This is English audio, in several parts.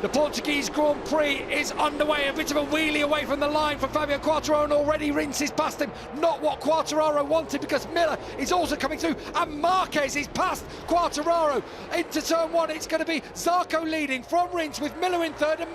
The Portuguese Grand Prix is underway. A bit of a wheelie away from the line for Fabio Quartararo, and already Rins is past him. Not what Quartararo wanted, because Miller is also coming through, and Marquez is past Quartararo into turn one. It's going to be Zarco leading from Rins with Miller in third, and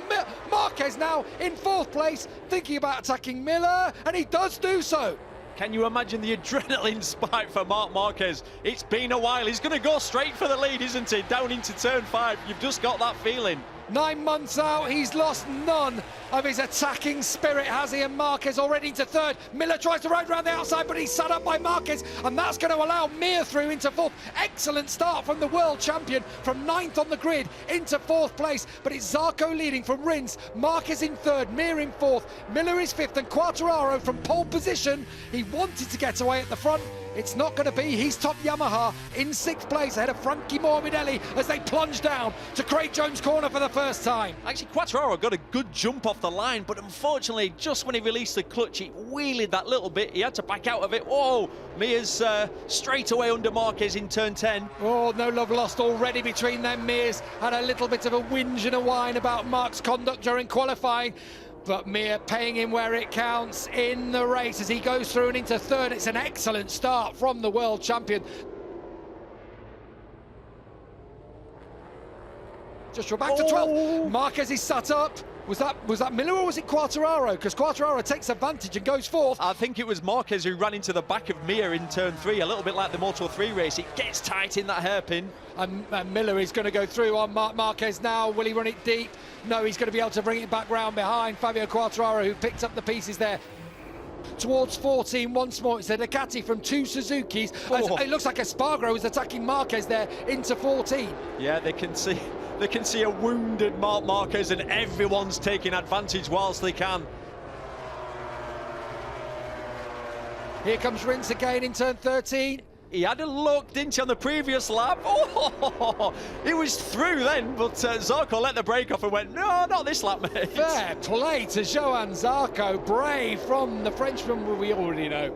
Marquez now in fourth place, thinking about attacking Miller, and he does do so. Can you imagine the adrenaline spike for Marc Marquez? It's been a while. He's going to go straight for the lead, isn't he? Down into turn 5. You've just got that feeling. 9 months out, he's lost none of his attacking spirit, has he? And Marquez already into third. Miller tries to ride around the outside, but he's sat up by Marquez, and that's going to allow Mir through into fourth. Excellent start from the world champion, from 9th on the grid into fourth place. But it's Zarco leading from Rins, Marquez in third, Mir in fourth, Miller is fifth, and Quartararo from pole position. He wanted to get away at the front. It's not going to be. He's top Yamaha in 6th place ahead of Frankie Morbidelli as they plunge down to Craig Jones' corner for the first time. Actually, Quartararo got a good jump off the line, but unfortunately, just when he released the clutch, he wheelied that little bit. He had to back out of it. Whoa, Mir's straight away under Marquez in turn 10. Oh, no love lost already between them. Mir's had a little bit of a whinge and a whine about Marc's conduct during qualifying. But Mir paying him where it counts in the race as he goes through and into third. It's an excellent start from the world champion. Just back to 12th. Marquez is sat up. Was that Miller or was it Quartararo? Because Quartararo takes advantage and goes fourth. I think it was Marquez who ran into the back of Mir in turn 3, a little bit like the Moto3 race. It gets tight in that hairpin. And Miller is going to go through on Marquez now. Will he run it deep? No, he's going to be able to bring it back round behind Fabio Quartararo, who picked up the pieces there. Towards 14 once more. It's a Ducati from 2 Suzukis. It looks like Espargaro is attacking Marquez there into 14. Yeah, they can see a wounded Marc Marquez, and everyone's taking advantage whilst they can. Here comes Rins again in turn 13. He had a look, didn't he, on the previous lap? Oh, he was through then, but Zarco let the brake off and went, no, not this lap, mate. Fair play to Johan Zarco, brave from the Frenchman we already know.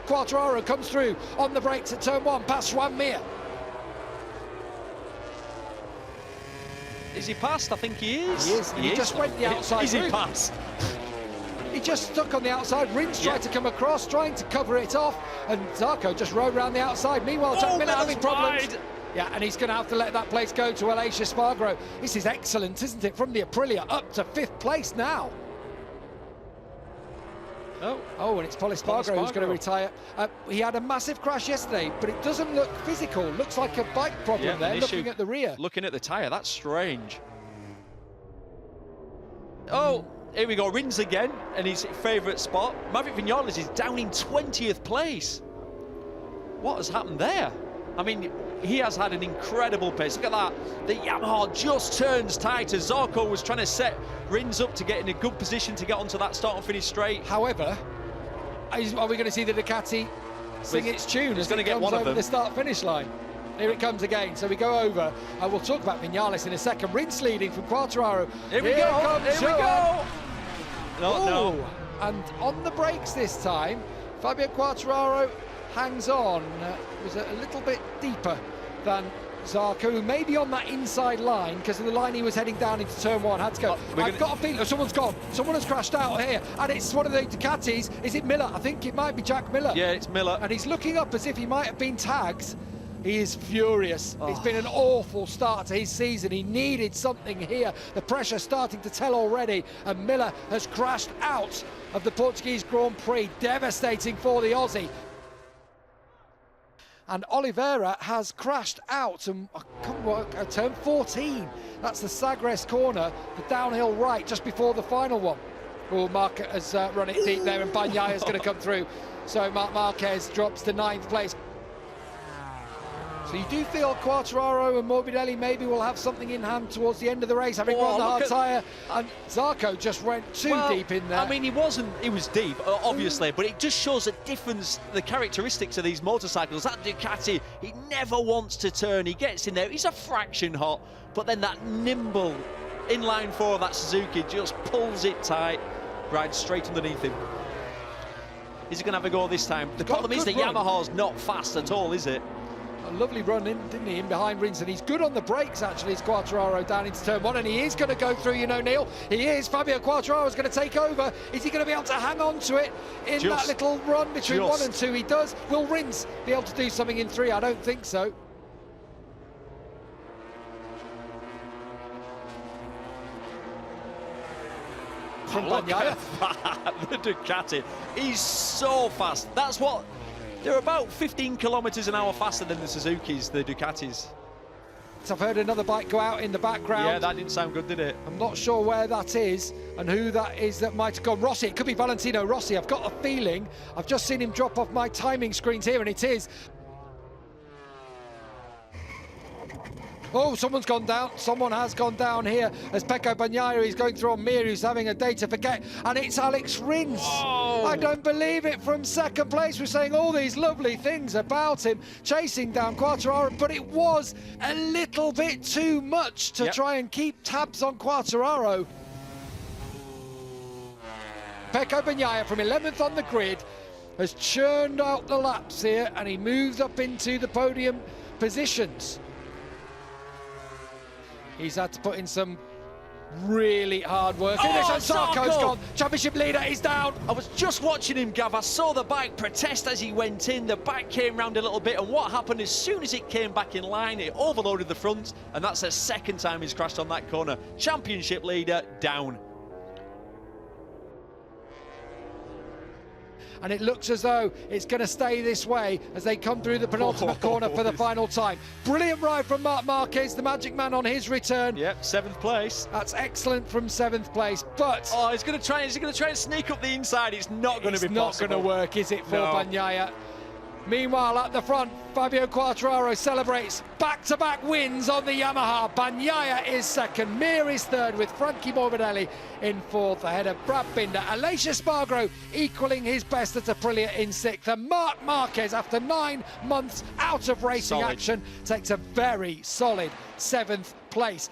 Quartararo comes through on the brakes at turn 1, past Joan Mir. Is he past? I think he is. He is. He just went the outside. Is he past? He just stuck on the outside. Rins tried to come across, trying to cover it off, and Zarco just rode around the outside. Meanwhile, Jack Miller having problems. Wide. Yeah, and he's going to have to let that place go to Aleix Espargaro. This is excellent, isn't it? From the Aprilia up to 5th place now. Oh, and it's Paul Espargaro who's going to retire. He had a massive crash yesterday, but it doesn't look physical. Looks like a bike problem there, looking at the rear. Looking at the tyre, that's strange. Oh, here we go, Rins again, and his favourite spot. Maverick Vinales is down in 20th place. What has happened there? I mean, he has had an incredible pace. Look at that. The Yamaha just turns tight as Zarco was trying to set Rins up to get in a good position to get onto that start and finish straight. However, are we going to see the Ducati sing its tune as it comes over the start-finish line? Here it comes again. So we go over, and we'll talk about Vinales in a second. Rins leading from Quartararo. Here we go. Here we go. No. And on the brakes this time, Fabio Quartararo hangs on. Was a little bit deeper than Zarco, who may be on that inside line because of the line he was heading down into turn 1. Had to go. I've got a feeling someone's gone. Someone has crashed out here, and it's one of the Ducatis. Is it Miller? I think it might be Jack Miller. Yeah, it's Miller. And he's looking up as if he might have been tagged. He is furious. It's been an awful start to his season. He needed something here. The pressure starting to tell already, and Miller has crashed out of the Portuguese Grand Prix. Devastating for the Aussie. And Oliveira has crashed out and turn 14. That's the Sagres corner, the downhill right, just before the final one. Oh, Marc has run it deep there, and Bagnaia is going to come through. So Marc Marquez drops to 9th place. So you do feel Quartararo and Morbidelli maybe will have something in hand towards the end of the race, having run the hard tyre, and Zarco just went too deep in there. I mean, he was deep, obviously, but it just shows the difference, the characteristics of these motorcycles. That Ducati, he never wants to turn, he gets in there, he's a fraction hot, but then that nimble inline 4 of that Suzuki just pulls it tight, rides straight underneath him. Is he going to have a go this time? The got a problem is the good run. Yamaha's not fast at all, is it? A lovely run in, didn't he, in behind Rins, and he's good on the brakes actually, is Quartararo down into turn 1, and he is going to go through, you know, Neil. He is. Fabio Quartararo is going to take over. Is he going to be able to hang on to it in that little run between 1 and 2? He does. Will Rins be able to do something in 3? I don't think so. From Bagnaia. The Ducati. He's so fast. That's what... They're about 15 kilometres an hour faster than the Suzukis, the Ducatis. So I've heard another bike go out in the background. Yeah, that didn't sound good, did it? I'm not sure where that is and who that is that might have gone. Rossi, it could be Valentino Rossi. I've got a feeling. I've just seen him drop off my timing screens here, and it is. Oh, someone's gone down. Someone has gone down here as Pecco Bagnaia is going through on Mir, who's having a day to forget, and it's Alex Rins. Oh. I don't believe it. From second place, we're saying all these lovely things about him, chasing down Quartararo, but it was a little bit too much to try and keep tabs on Quartararo. Pecco Bagnaia from 11th on the grid has churned out the laps here, and he moves up into the podium positions. He's had to put in some really hard work. Zarco's gone. Championship leader is down. I was just watching him, Gav. I saw the bike protest as he went in. The bike came round a little bit, and what happened as soon as it came back in line, it overloaded the front, and that's the second time he's crashed on that corner. Championship leader down. And it looks as though it's going to stay this way as they come through the penultimate corner for the final time. Brilliant ride from Marc Marquez, the magic man on his return. Yep, 7th place. That's excellent from 7th place, but... Oh, he's going to try and sneak up the inside. It's not going to be possible. It's not going to work, is it, for Bagnaia? Meanwhile, at the front, Fabio Quartararo celebrates back-to-back wins on the Yamaha. Bagnaia is second, Mir is third, with Frankie Morbidelli in fourth, ahead of Brad Binder. Aleix Espargaro equaling his best at Aprilia in sixth. And Marc Marquez, after 9 months out of racing action, takes a very solid 7th place.